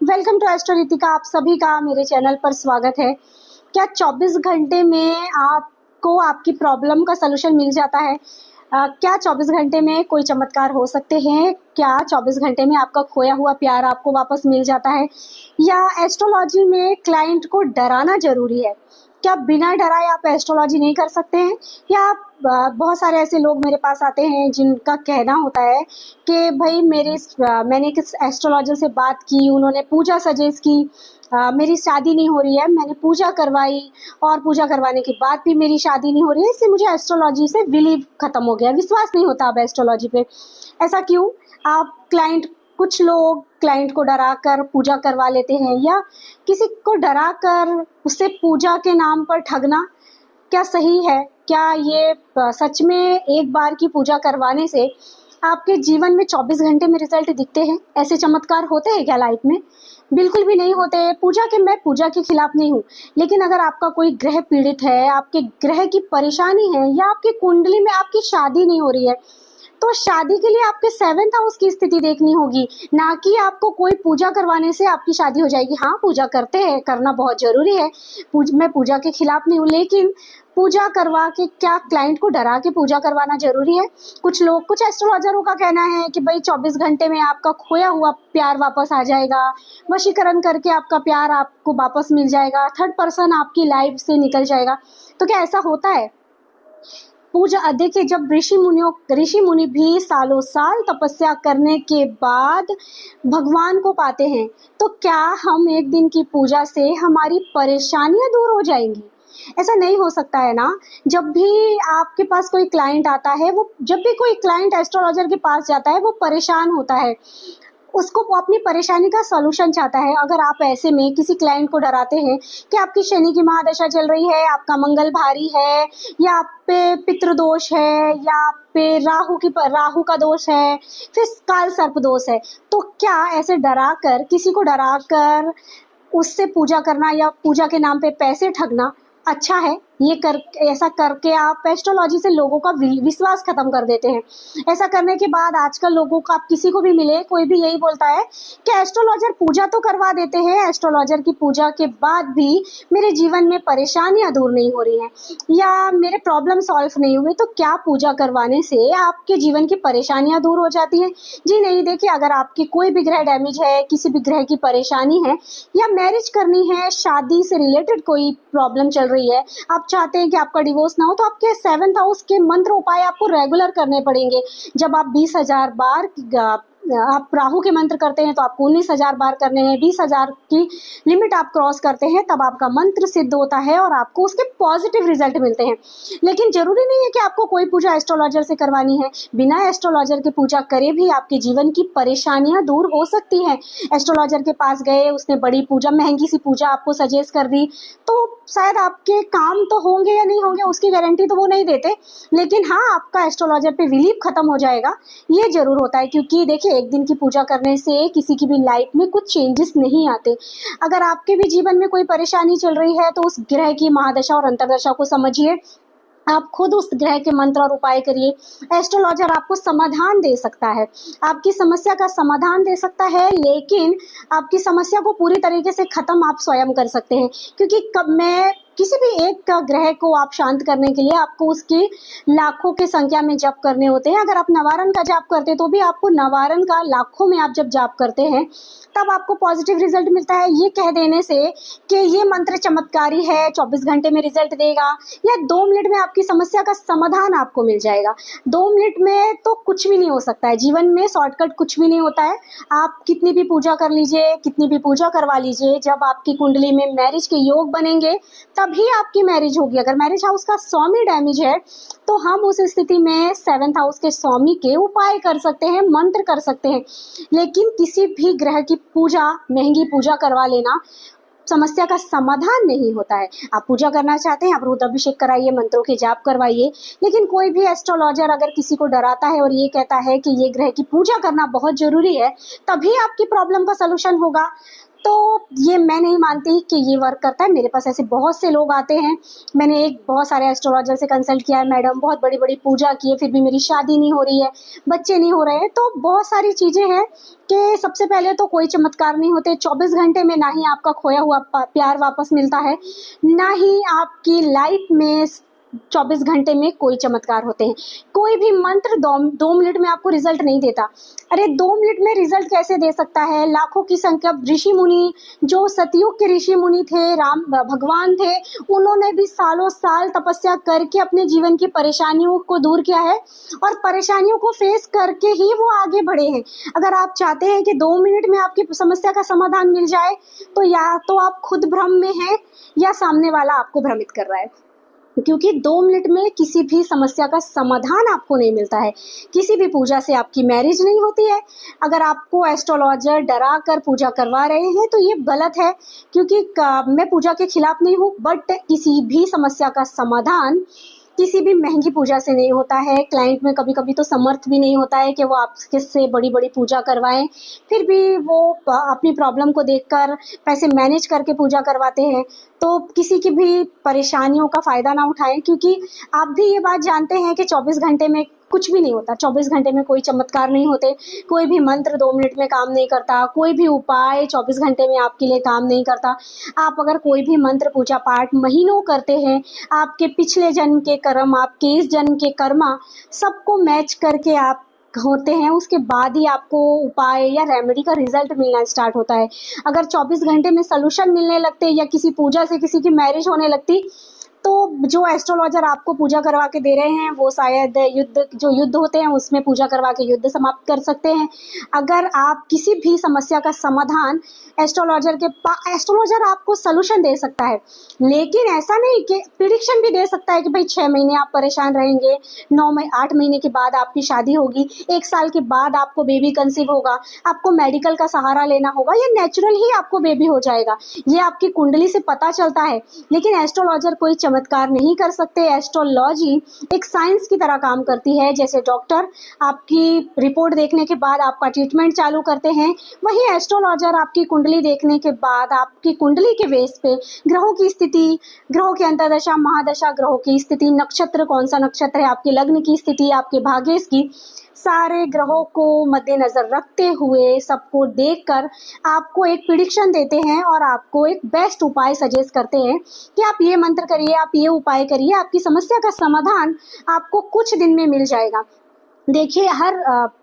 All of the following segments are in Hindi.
Welcome to astro Ritika. आप सभी का मेरे चैनल पर स्वागत है। क्या 24 घंटे में आपको आपकी प्रॉब्लम का सलूशन मिल जाता है? क्या 24 घंटे में कोई चमत्कार हो सकते हैं? क्या 24 घंटे में आपका खोया हुआ प्यार आपको वापस मिल जाता है? या एस्ट्रोलॉजी में क्लाइंट को डराना जरूरी है? क्या बिना डराए आप एस्ट्रोलॉजी नहीं कर सकते हैं? या आप बहुत सारे ऐसे लोग मेरे पास आते हैं जिनका कहना होता है कि भाई मैंने किस एस्ट्रोलॉजर से बात की, उन्होंने पूजा सजेस्ट की, मेरी शादी नहीं हो रही है, मैंने पूजा करवाई और पूजा करवाने के बाद भी मेरी शादी नहीं हो रही है, इसलिए मुझे एस्ट्रोलॉजी से बिलीव खत्म हो गया, विश्वास नहीं होता अब एस्ट्रोलॉजी पे। ऐसा क्यों? कुछ लोग क्लाइंट को डरा कर पूजा करवा लेते हैं, या किसी को डरा कर उससे पूजा के नाम पर ठगना क्या सही है? क्या ये सच में एक बार की पूजा करवाने से आपके जीवन में 24 घंटे में रिजल्ट दिखते हैं? ऐसे चमत्कार होते हैं क्या लाइफ में? बिल्कुल भी नहीं होते। मैं पूजा के खिलाफ नहीं हूँ, लेकिन अगर आपका कोई ग्रह पीड़ित है, आपके ग्रह की परेशानी है, या आपकी कुंडली में आपकी शादी नहीं हो रही है, तो शादी के लिए आपके 7th हाउस की स्थिति देखनी होगी, ना कि आपको कोई पूजा करवाने से आपकी शादी हो जाएगी। हाँ, पूजा करते हैं, करना बहुत जरूरी है। मैं पूजा के खिलाफ नहीं हूँ, लेकिन पूजा करवा के क्या क्लाइंट को डरा के पूजा करवाना जरूरी है? कुछ एस्ट्रोलॉजरों का कहना है कि भाई 24 घंटे में आपका खोया हुआ प्यार वापस आ जाएगा, वशीकरण करके आपका प्यार आपको वापस मिल जाएगा, थर्ड पर्सन आपकी लाइफ से निकल जाएगा। तो क्या ऐसा होता है? पूजा देखिए, जब ऋषि मुनि भी सालों साल तपस्या करने के बाद भगवान को पाते हैं, तो क्या हम एक दिन की पूजा से हमारी परेशानियां दूर हो जाएंगी? ऐसा नहीं हो सकता है ना। जब भी आपके पास कोई क्लाइंट आता है, जब भी कोई क्लाइंट एस्ट्रोलॉजर के पास जाता है, वो परेशान होता है, उसको वो अपनी परेशानी का सॉल्यूशन चाहता है। अगर आप ऐसे में किसी क्लाइंट को डराते हैं कि आपकी शनि की महादशा चल रही है, आपका मंगल भारी है, या आप पे पितृ दोष है, या आप पे राहु का दोष है, फिर काल सर्प दोष है, तो क्या ऐसे किसी को डरा कर उससे पूजा करना या पूजा के नाम पे पैसे ठगना अच्छा है? ऐसा करके आप एस्ट्रोलॉजी से लोगों का विश्वास खत्म कर देते हैं। ऐसा करने के बाद आजकल लोगों को, आप किसी को भी मिले, कोई भी यही बोलता है कि एस्ट्रोलॉजर पूजा तो करवा देते हैं, एस्ट्रोलॉजर की पूजा के बाद भी मेरे जीवन में परेशानियां दूर नहीं हो रही हैं, या मेरे प्रॉब्लम सॉल्व नहीं हुए। तो क्या पूजा करवाने से आपके जीवन की परेशानियां दूर हो जाती हैं? जी नहीं। देखिए, अगर आपकी कोई भी ग्रह डैमेज है, किसी भी ग्रह की परेशानी है, या मैरिज करनी है, शादी से रिलेटेड कोई प्रॉब्लम चल रही है, आप चाहते हैं कि आपका डिवोर्स ना हो, तो आपके 7th हाउस के मंत्र उपाय आपको रेगुलर करने पड़ेंगे। जब आप 20,000 बार आप राहु के मंत्र करते हैं, तो आपको 19,000 बार करने हैं। 20,000 की लिमिट आप क्रॉस करते हैं, तब आपका मंत्र सिद्ध होता है और आपको उसके पॉजिटिव रिजल्ट मिलते हैं। लेकिन जरूरी नहीं है कि आपको कोई पूजा एस्ट्रोलॉजर से करवानी है। बिना एस्ट्रोलॉजर के पूजा करे भी आपके जीवन की परेशानियां दूर हो सकती हैं। एस्ट्रोलॉजर के पास गए, उसने बड़ी पूजा, महंगी सी पूजा आपको सजेस्ट कर दी, तो शायद आपके काम तो होंगे या नहीं होंगे, उसकी गारंटी तो वो नहीं देते, लेकिन हाँ, आपका एस्ट्रोलॉजर पे बिलीव खत्म हो जाएगा, ये जरूर होता है। क्योंकि देखिए, एक दिन की पूजा करने से किसी की भी लाइफ में कुछ चेंजेस नहीं आते। अगर आपके भी जीवन में कोई परेशानी चल रही है, तो उस ग्रह की महादशा और अंतर्दशा को समझिए, आप खुद उस ग्रह के मंत्र और उपाय करिए। एस्ट्रोलॉजर आपको समाधान दे सकता है, आपकी समस्या का समाधान दे सकता है, लेकिन आपकी समस्या को पूरी तरीके से खत्म आप स्वयं कर सकते हैं। क्योंकि मैं किसी भी एक ग्रह को आप शांत करने के लिए आपको उसकी लाखों की संख्या में जप करने होते हैं। अगर आप नवारण का जाप करते हैं, तो भी आपको नवारण का लाखों में आप जब जाप करते हैं, तब आपको पॉजिटिव रिजल्ट मिलता है। ये कह देने से कि ये मंत्र चमत्कारी है, 24 घंटे में रिजल्ट देगा, या 2 मिनट में आपकी समस्या का समाधान आपको मिल जाएगा, 2 मिनट में तो कुछ भी नहीं हो सकता है। जीवन में शॉर्टकट कुछ भी नहीं होता है। आप कितनी भी पूजा कर लीजिए, कितनी भी पूजा करवा लीजिए, जब आपकी कुंडली में मैरिज के योग बनेंगे, तभी आपकी मैरिज होगी। अगर मैरिज हाउस का स्वामी डैमेज है, तो हम उस स्थिति में 7th हाउस के स्वामी के उपाय कर सकते हैं, मंत्र कर सकते हैं, लेकिन किसी भी ग्रह की पूजा, महंगी पूजा करवा लेना समस्या का समाधान नहीं होता है। आप पूजा करना चाहते हैं, आप रुद्राभिषेक कराइए, मंत्रों के जाप करवाइए, लेकिन कोई भी एस्ट्रोलॉजर अगर किसी को डराता है और ये कहता है कि ये ग्रह की पूजा करना बहुत जरूरी है, तभी आपकी प्रॉब्लम का सलूशन होगा, तो ये मैं नहीं मानती कि ये वर्क करता है। मेरे पास ऐसे बहुत से लोग आते हैं, मैंने बहुत सारे एस्ट्रोलॉजर से कंसल्ट किया है मैडम, बहुत बड़ी बड़ी पूजा की है, फिर भी मेरी शादी नहीं हो रही है, बच्चे नहीं हो रहे हैं। तो बहुत सारी चीज़ें हैं कि सबसे पहले तो कोई चमत्कार नहीं होते 24 घंटे में, ना ही आपका खोया हुआ प्यार वापस मिलता है, ना ही आपकी लाइफ में 24 घंटे में कोई चमत्कार होते हैं। कोई भी मंत्र 2 मिनट में आपको रिजल्ट नहीं देता। अरे 2 मिनट में रिजल्ट कैसे दे सकता है? लाखों की संख्या ऋषि मुनि, जो सतयुग के ऋषि मुनि थे, राम भगवान थे, उन्होंने भी सालों साल तपस्या करके अपने जीवन की परेशानियों को दूर किया है और परेशानियों को फेस करके ही वो आगे बढ़े हैं। अगर आप चाहते हैं कि 2 मिनट में आपकी समस्या का समाधान मिल जाए, तो या तो आप खुद भ्रम में हैं या सामने वाला आपको भ्रमित कर रहा है, क्योंकि 2 मिनट में किसी भी समस्या का समाधान आपको नहीं मिलता है। किसी भी पूजा से आपकी मैरिज नहीं होती है। अगर आपको एस्ट्रोलॉजर डरा कर पूजा करवा रहे हैं तो ये गलत है, क्योंकि मैं पूजा के खिलाफ नहीं हूँ, बट किसी भी समस्या का समाधान किसी भी महंगी पूजा से नहीं होता है। क्लाइंट में कभी कभी तो समर्थ भी नहीं होता है कि वो आपके से बड़ी बड़ी पूजा करवाएं, फिर भी वो अपनी प्रॉब्लम को देखकर पैसे मैनेज करके पूजा करवाते हैं। तो किसी की भी परेशानियों का फ़ायदा ना उठाएं, क्योंकि आप भी ये बात जानते हैं कि 24 घंटे में कुछ भी नहीं होता। 24 घंटे में कोई चमत्कार नहीं होते, कोई भी मंत्र 2 मिनट में काम नहीं करता, कोई भी उपाय 24 घंटे में आपके लिए काम नहीं करता। आप अगर कोई भी मंत्र पूजा पाठ महीनों करते हैं, आपके पिछले जन्म के कर्म, आपके इस जन्म के कर्मा सबको मैच करके आप होते हैं, उसके बाद ही आपको उपाय या रेमेडी का रिजल्ट मिलना स्टार्ट होता है। अगर 24 घंटे में सोल्यूशन मिलने लगते या किसी पूजा से किसी की मैरिज होने लगती, तो जो एस्ट्रोलॉजर आपको पूजा करवा के दे रहे हैं वो शायद युद्ध होते हैं उसमें पूजा करवा के युद्ध समाप्त कर सकते हैं। अगर आप किसी भी समस्या का समाधान एस्ट्रोलॉजर आपको सोल्यूशन दे सकता है, लेकिन ऐसा नहीं कि प्रिडिक्शन भी दे सकता है कि भाई 6 महीने आप परेशान रहेंगे, 8 महीने के बाद आपकी शादी होगी, 1 साल के बाद आपको बेबी कंसीव होगा, आपको मेडिकल का सहारा लेना होगा या नेचुरल ही आपको बेबी हो जाएगा। ये आपकी कुंडली से पता चलता है, लेकिन एस्ट्रोलॉजर कोई चमत्कार नहीं कर सकते। एस्ट्रोलॉजी एक साइंस की तरह काम करती है। जैसे डॉक्टर आपकी रिपोर्ट देखने के बाद आपका ट्रीटमेंट चालू करते हैं, वही एस्ट्रोलॉजर आपकी कुंडली देखने के बाद आपकी कुंडली के बेस पे ग्रहों की स्थिति, ग्रहों की अंतर्दशा महादशा, ग्रहों की स्थिति, नक्षत्र कौन सा नक्षत्र है, आपके लग्न की स्थिति, आपके भाग्य की, सारे ग्रहों को मद्देनजर रखते हुए सबको देखकर आपको एक प्रिडिक्शन देते हैं और आपको एक बेस्ट उपाय सजेस्ट करते हैं कि आप ये मंत्र करिए, आप ये उपाय करिए, आपकी समस्या का समाधान आपको कुछ दिन में मिल जाएगा। देखिए,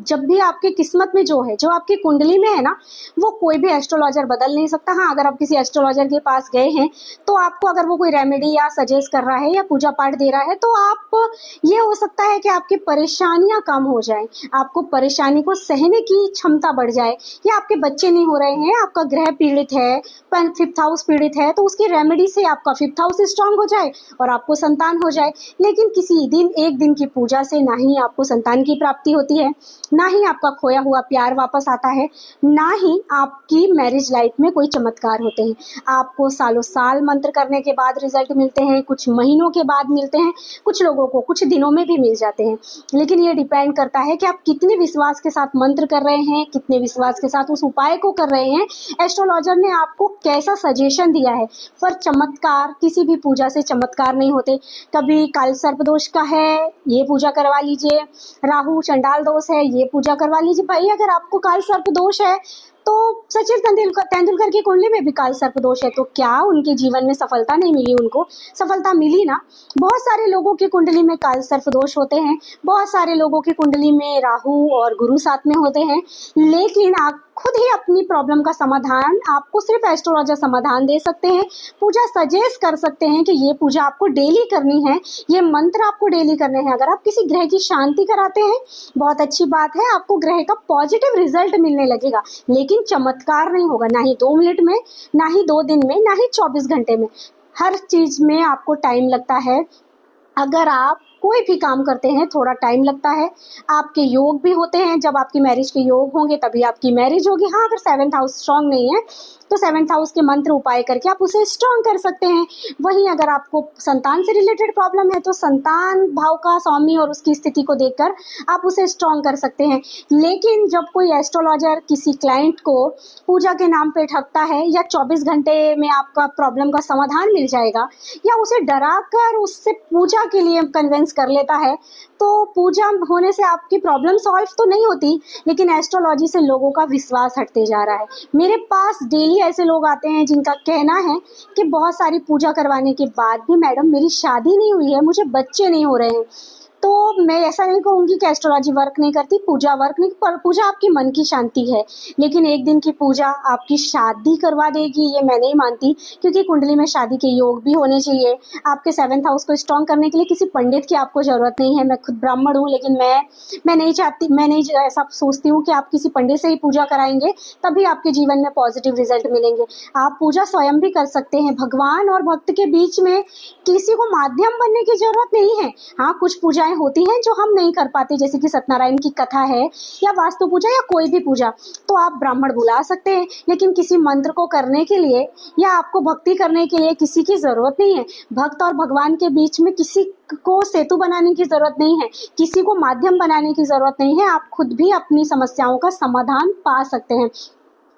जब भी आपके किस्मत में जो आपकी कुंडली में है ना, वो कोई भी एस्ट्रोलॉजर बदल नहीं सकता। हाँ, अगर आप किसी एस्ट्रोलॉजर के पास गए हैं तो आपको अगर वो कोई रेमेडी या सजेस्ट कर रहा है या पूजा पाठ दे रहा है, तो आप ये हो सकता है कि आपकी परेशानियां कम हो जाएं, आपको परेशानी को सहने की क्षमता बढ़ जाए, या आपके बच्चे नहीं हो रहे हैं, आपका ग्रह पीड़ित है, 5th हाउस पीड़ित है, तो उसकी रेमेडी से आपका 5th हाउस स्ट्रांग हो जाए और आपको संतान हो जाए। लेकिन किसी एक दिन की पूजा से ना ही आपको संतान की प्राप्ति होती है, ना ही आपका खोया हुआ प्यार वापस आता है, ना ही आपकी मैरिज लाइफ में कोई चमत्कार होते हैं। आपको सालों साल मंत्र करने के बाद रिजल्ट मिलते हैं, कुछ महीनों के बाद मिलते हैं, कुछ लोगों को कुछ दिनों में भी मिल जाते हैं। लेकिन ये डिपेंड करता है कि आप कितने विश्वास के साथ मंत्र कर रहे हैं, कितने विश्वास के साथ उस उपाय को कर रहे हैं, एस्ट्रोलॉजर ने आपको कैसा सजेशन दिया है। पर चमत्कार, किसी भी पूजा से चमत्कार नहीं होते। कभी काल सर्प दोष का है, ये पूजा करवा लीजिए, राहु चंडाल दोष है, ये पूजा करवा लीजिए। भाई, अगर आपको काल सर्प दोष है तो सचिन तेंदुलकर की कुंडली में भी काल सर्प दोष है, तो क्या उनके जीवन में सफलता नहीं मिली? उनको सफलता मिली ना। बहुत सारे लोगों की कुंडली में काल सर्प दोष होते हैं, बहुत सारे लोगों की कुंडली में राहु और गुरु साथ में होते हैं, लेकिन आप खुद ही अपनी प्रॉब्लम का समाधान आपको सिर्फ एस्ट्रोलॉजर समाधान दे सकते हैं। पूजा सजेस्ट कर सकते हैं कि ये पूजा आपको डेली करनी है, ये मंत्र आपको डेली करने हैं। अगर आप किसी ग्रह की शांति कराते हैं, बहुत अच्छी बात है, आपको ग्रह का पॉजिटिव रिजल्ट मिलने लगेगा, लेकिन चमत्कार नहीं होगा, ना ही 2 मिनट में, ना ही 2 दिन में, ना ही 24 घंटे में। हर चीज में आपको टाइम लगता है। अगर आप कोई भी काम करते हैं, थोड़ा टाइम लगता है। आपके योग भी होते हैं, जब आपकी मैरिज के योग होंगे तभी आपकी मैरिज होगी। हाँ, अगर 7th हाउस स्ट्रांग नहीं है तो 7th हाउस के मंत्र उपाय करके आप उसे स्ट्रॉन्ग कर सकते हैं। वहीं अगर आपको संतान से रिलेटेड प्रॉब्लम है तो संतान भाव का स्वामी और उसकी स्थिति को देखकर आप उसे स्ट्रॉन्ग कर सकते हैं। लेकिन जब कोई एस्ट्रोलॉजर किसी क्लाइंट को पूजा के नाम पे ठगता है या 24 घंटे में आपका प्रॉब्लम का समाधान मिल जाएगा या उसे डराकर उससे पूजा के लिए कन्विंस कर लेता है, तो पूजा होने से आपकी प्रॉब्लम सॉल्व तो नहीं होती, लेकिन एस्ट्रोलॉजी से लोगों का विश्वास हटते जा रहा है। मेरे पास डेली ऐसे लोग आते हैं जिनका कहना है कि बहुत सारी पूजा करवाने के बाद भी मैडम मेरी शादी नहीं हुई है, मुझे बच्चे नहीं हो रहे हैं। तो मैं ऐसा नहीं कहूँगी कि एस्ट्रोलॉजी वर्क नहीं करती, पूजा वर्क नहीं, पर पूजा आपकी मन की शांति है, लेकिन एक दिन की पूजा आपकी शादी करवा देगी ये मैं नहीं मानती, क्योंकि कुंडली में शादी के योग भी होने चाहिए। आपके 7th हाउस को स्ट्रॉन्ग करने के लिए किसी पंडित की आपको ज़रूरत नहीं है। मैं खुद ब्राह्मण हूँ, लेकिन मैं नहीं चाहती, मैं नहीं ऐसा सोचती हूँ कि आप किसी पंडित से ही पूजा कराएंगे तभी आपके जीवन में पॉजिटिव रिजल्ट मिलेंगे। आप पूजा स्वयं भी कर सकते हैं। भगवान और भक्त के बीच में किसी को माध्यम बनने की जरूरत नहीं है। हाँ, कुछ पूजाएं होती हैं जो हम नहीं कर पाते, जैसे कि सत्यनारायण की कथा है या वास्तु पूजा या कोई भी पूजा, तो आप ब्राह्मण बुला सकते हैं, लेकिन किसी मंत्र को करने के लिए या आपको भक्ति करने के लिए किसी की जरूरत नहीं है। भक्त और भगवान के बीच में किसी को सेतु बनाने की जरूरत नहीं है, किसी को माध्यम बनाने की जरूरत नहीं है। आप खुद भी अपनी समस्याओं का समाधान पा सकते हैं।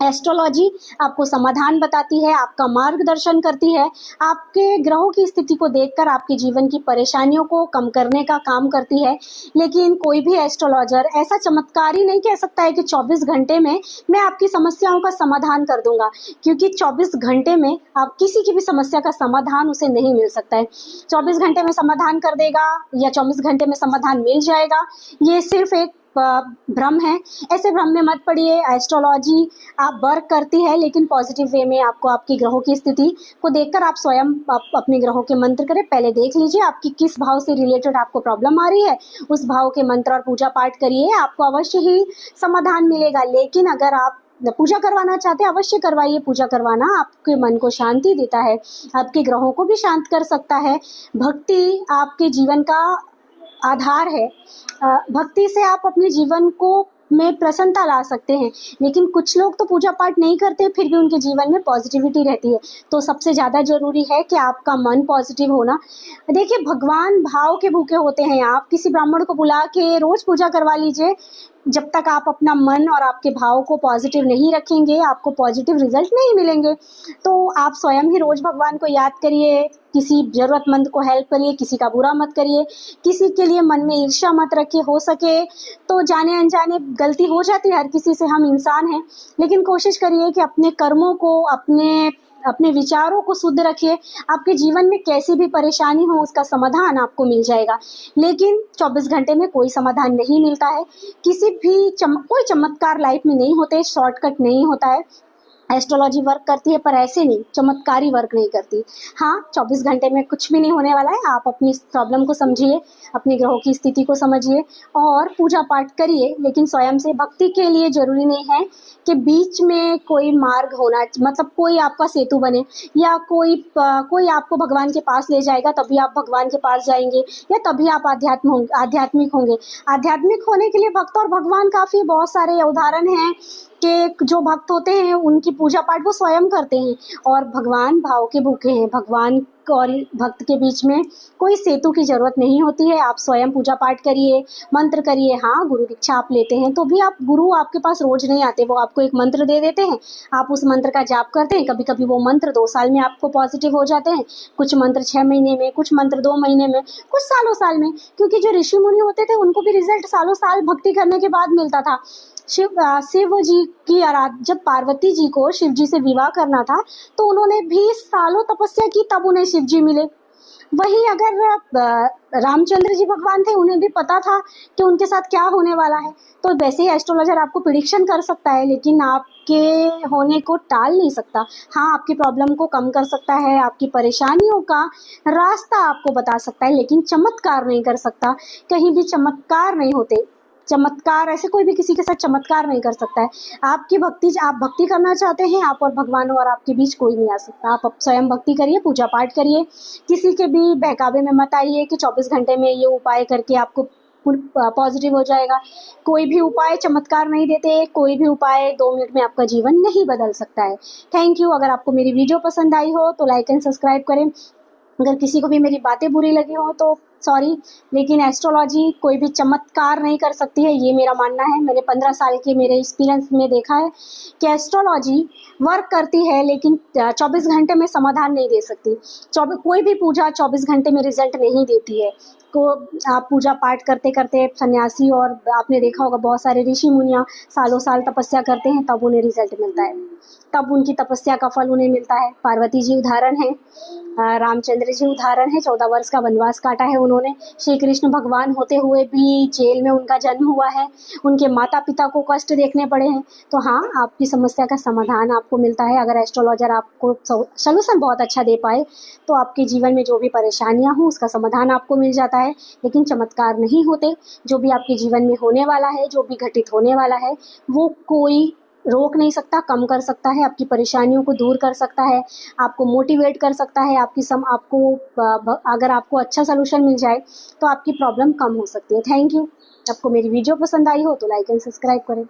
एस्ट्रोलॉजी आपको समाधान बताती है, आपका मार्गदर्शन करती है, आपके ग्रहों की स्थिति को देखकर आपके जीवन की परेशानियों को कम करने का काम करती है। लेकिन कोई भी एस्ट्रोलॉजर ऐसा चमत्कारी नहीं कह सकता है कि 24 घंटे में मैं आपकी समस्याओं का समाधान कर दूंगा, क्योंकि 24 घंटे में आप किसी की भी समस्या का समाधान उसे नहीं मिल सकता है। 24 घंटे में समाधान कर देगा या 24 घंटे में समाधान मिल जाएगा, ये सिर्फ एक भ्रम है। ऐसे भ्रम में मत पड़िए। एस्ट्रोलॉजी आप वर्क करती है, लेकिन पॉजिटिव वे में आपको आपकी ग्रहों की स्थिति को देखकर आप स्वयं अपने ग्रहों के मंत्र करें। पहले देख लीजिए आपकी किस भाव से रिलेटेड आपको प्रॉब्लम आ रही है, उस भाव के मंत्र और पूजा पाठ करिए, आपको अवश्य ही समाधान मिलेगा। लेकिन अगर आप पूजा करवाना चाहते हैं, अवश्य करवाइए। पूजा करवाना आपके मन को शांति देता है, आपके ग्रहों को भी शांत कर सकता है। भक्ति आपके जीवन का आधार है। भक्ति से आप अपने जीवन को में प्रसन्नता ला सकते हैं। लेकिन कुछ लोग तो पूजा पाठ नहीं करते, फिर भी उनके जीवन में पॉजिटिविटी रहती है। तो सबसे ज़्यादा जरूरी है कि आपका मन पॉजिटिव होना। देखिए, भगवान भाव के भूखे होते हैं। आप किसी ब्राह्मण को बुला के रोज पूजा करवा लीजिए, जब तक आप अपना मन और आपके भाव को पॉजिटिव नहीं रखेंगे, आपको पॉजिटिव रिजल्ट नहीं मिलेंगे। तो आप स्वयं ही रोज भगवान को याद करिए, किसी जरूरतमंद को हेल्प करिए, किसी का बुरा मत करिए, किसी के लिए मन में ईर्ष्या मत रखिए। हो सके तो जाने अनजाने गलती हो जाती है, हर किसी से, हम इंसान हैं, लेकिन कोशिश करिए कि अपने कर्मों को, अपने विचारों को शुद्ध रखिए। आपके जीवन में कैसी भी परेशानी हो उसका समाधान आपको मिल जाएगा। लेकिन 24 घंटे में कोई समाधान नहीं मिलता है। किसी भी कोई चमत्कार लाइफ में नहीं होते, शॉर्टकट नहीं होता है। एस्ट्रोलॉजी वर्क करती है, पर ऐसे नहीं, चमत्कारी वर्क नहीं करती। हाँ, 24 घंटे में कुछ भी नहीं होने वाला है। आप अपनी प्रॉब्लम को समझिए, अपने ग्रहों की स्थिति को समझिए और पूजा पाठ करिए, लेकिन स्वयं से। भक्ति के लिए जरूरी नहीं है कि बीच में कोई मार्ग होना, मतलब कोई आपका सेतु बने या कोई आपको भगवान के पास ले जाएगा तभी आप भगवान के पास जाएंगे या तभी आप आध्यात्मिक होंगे। आध्यात्मिक होने के लिए भक्त और भगवान काफी, बहुत सारे उदाहरण हैं कि जो भक्त होते हैं उनकी पूजा पाठ वो स्वयं करते हैं, और भगवान भाव के भूखे हैं। भगवान और भक्त के बीच में कोई सेतु की जरूरत नहीं होती है। आप स्वयं पूजा पाठ करिए, मंत्र करिए। हाँ, गुरु दीक्षा आप लेते हैं तो भी आप, गुरु आपके पास रोज नहीं आते, वो आपको एक मंत्र दे देते हैं, आप उस मंत्र का जाप करते हैं। कभी कभी वो मंत्र 2 साल में आपको पॉजिटिव हो जाते हैं, कुछ मंत्र 6 महीने में, कुछ मंत्र 2 महीने में, कुछ सालों साल में, क्योंकि जो ऋषि मुनि होते थे उनको भी रिजल्ट सालों साल भक्ति करने के बाद मिलता था। शिव जी की जब पार्वती जी को शिव जी से विवाह करना था तो उन्होंने भी सालों तपस्या की, तब उन्हें शिव जी मिले। वहीं अगर रामचंद्र जी भगवान थे, उन्हें भी पता था कि उनके साथ क्या होने वाला है। तो वैसे ही एस्ट्रोलॉजर आपको प्रिडिक्शन कर सकता है, लेकिन आपके होने को टाल नहीं सकता। हाँ, आपकी प्रॉब्लम को कम कर सकता है, आपकी परेशानियों का रास्ता आपको बता सकता है, लेकिन चमत्कार नहीं कर सकता। कहीं भी चमत्कार नहीं होते। चमत्कार, ऐसे कोई भी किसी के साथ चमत्कार नहीं कर सकता है। आप भक्ति करना चाहते हैं, आप और भगवान और आपके बीच कोई नहीं आ सकता। आप स्वयं भक्ति करिए, पूजा पाठ करिए, किसी के भी बहकावे में मत आइए कि 24 घंटे में ये उपाय करके आपको पॉजिटिव हो जाएगा। कोई भी उपाय चमत्कार नहीं देते, कोई भी उपाय 2 मिनट में आपका जीवन नहीं बदल सकता है। Thank you. अगर आपको मेरी वीडियो पसंद आई हो तो लाइक एंड सब्सक्राइब करें। अगर किसी को भी मेरी बातें बुरी लगी हो तो सॉरी, लेकिन एस्ट्रोलॉजी कोई भी चमत्कार नहीं कर सकती है, ये मेरा मानना है। मैंने 15 साल के मेरे एक्सपीरियंस में देखा है कि एस्ट्रोलॉजी वर्क करती है, लेकिन 24 घंटे में समाधान नहीं दे सकती। कोई भी पूजा 24 घंटे में रिजल्ट नहीं देती है। को आप पूजा पाठ करते करते सन्यासी, और आपने देखा होगा बहुत सारे ऋषि मुनियाँ सालों साल तपस्या करते हैं, तब उन्हें रिजल्ट मिलता है, तब उनकी तपस्या का फल उन्हें मिलता है। पार्वती जी उदाहरण है, रामचंद्र जी उदाहरण है, 14 वर्ष का वनवास काटा है उन्होंने। श्री कृष्ण भगवान होते हुए भी जेल में उनका जन्म हुआ है, उनके माता पिता को कष्ट देखने पड़े हैं। तो हाँ, आपकी समस्या का समाधान आपको मिलता है अगर एस्ट्रोलॉजर आपको सलूशन बहुत अच्छा दे पाए, तो आपके जीवन में जो भी परेशानियां हों उसका समाधान आपको मिल जाता है। लेकिन चमत्कार नहीं होते। जो भी आपके जीवन में होने वाला है, जो भी घटित होने वाला है, वो कोई रोक नहीं सकता, कम कर सकता है, आपकी परेशानियों को दूर कर सकता है, आपको मोटिवेट कर सकता है। अगर आपको अच्छा सलूशन मिल जाए तो आपकी प्रॉब्लम कम हो सकती है। Thank you. आपको मेरी वीडियो पसंद आई हो तो लाइक एंड सब्सक्राइब करें।